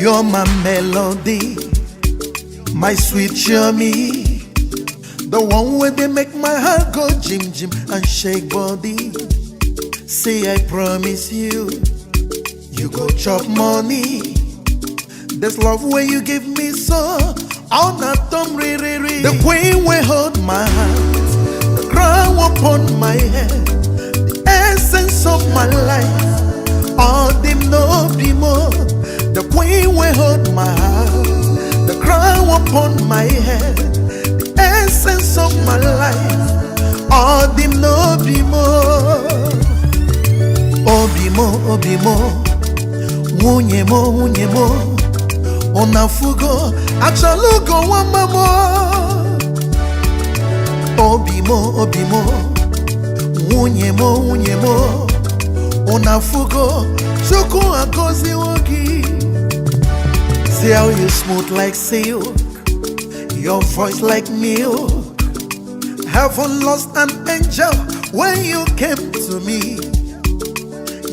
You're my melody, my sweet yummy, the one where they make my heart go jim jim and shake body. Say I promise you, you go chop money. This love where you give me so, all that dumb re. The queen will hold my hand, the crown upon my head, the essence of my life, all them no be more. The queen will hold my hand, the crown upon my head, the essence of my life, all them no be more. Obi mo, wunye mo, onafugo, achalugo wamamo. Obi mo, wunye mo, onafugo, chukwu akozi wogi. See how you smooth like silk, your voice like milk. Heaven lost an angel when you came to me.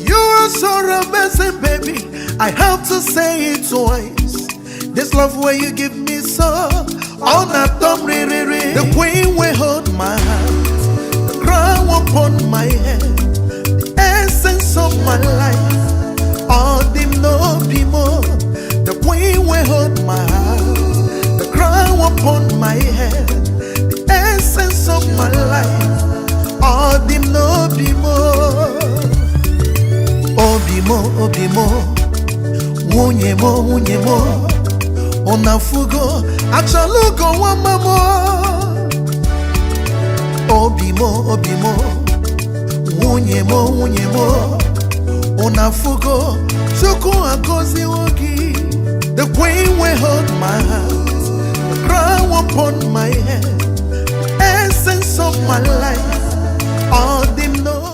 You are so romantic, baby, I have to say it twice. This love where you give me so, all that dumb re. The queen will hold my hand, the crown upon my head, the essence of my life, all them no be more. The queen will hold my hand, the crown upon my head, the essence of my life, all them no be more. Obi mo, wunye mo, onafugo, achalugo wamamo. Obi mo, wunye mo, onafugo, chukwu akozi wogi. The queen will hold my hand, the crown upon my head, the essence of my life, all them know.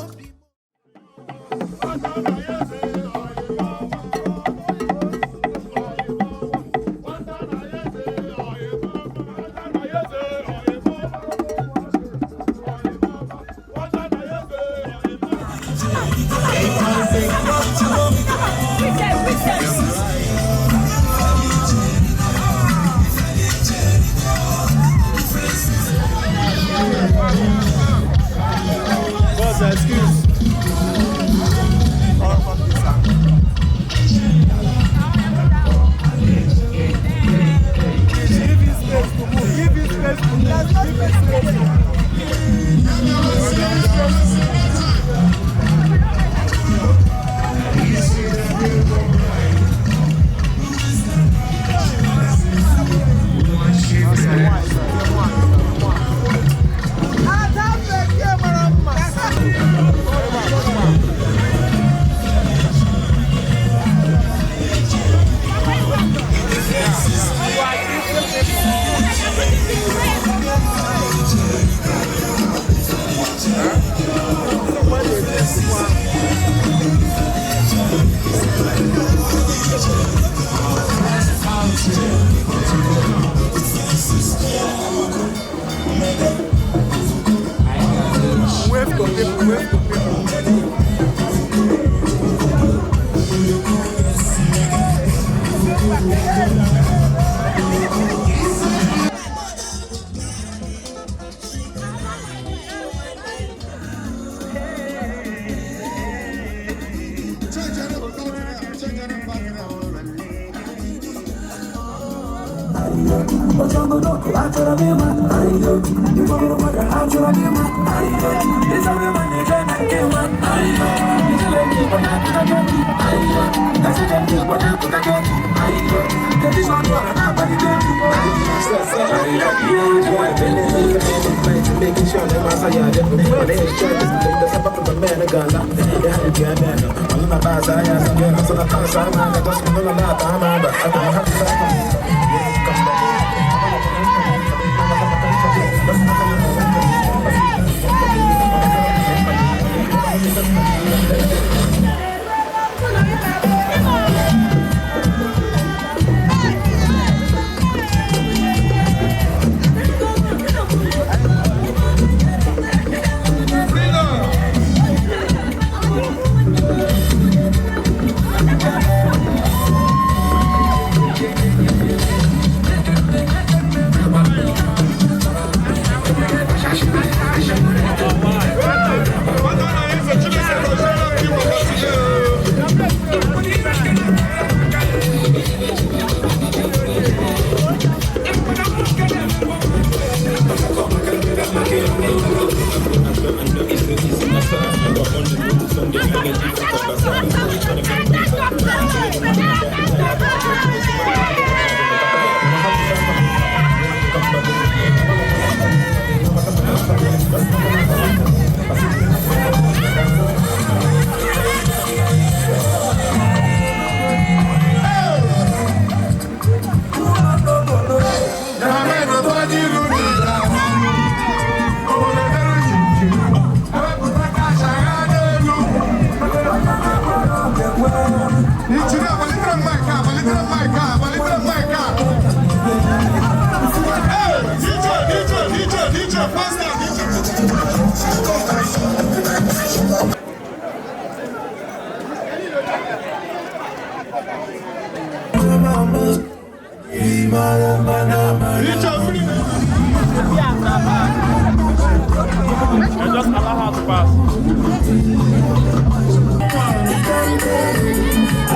I've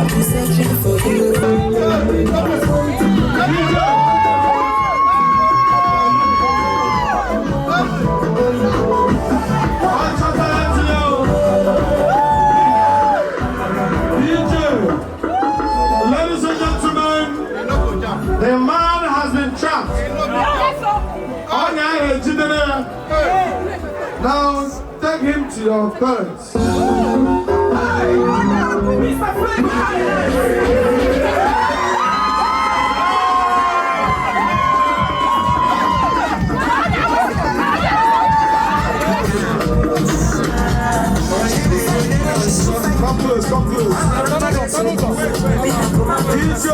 been searching for you. Ladies and gentlemen, the man has been trapped. Now take him to your parents. Come close, come close. DJ.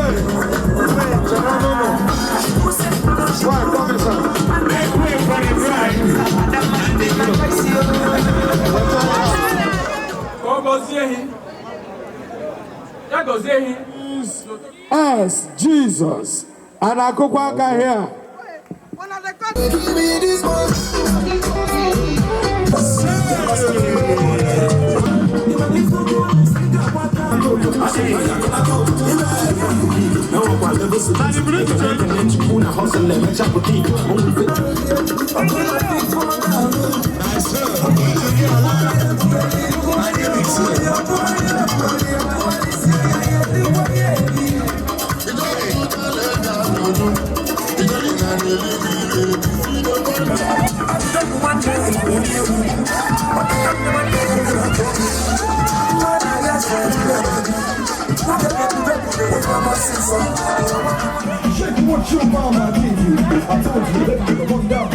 Right, come inside. As Jesus and I go back here. Check what your mama gave you. I told you, let me run down.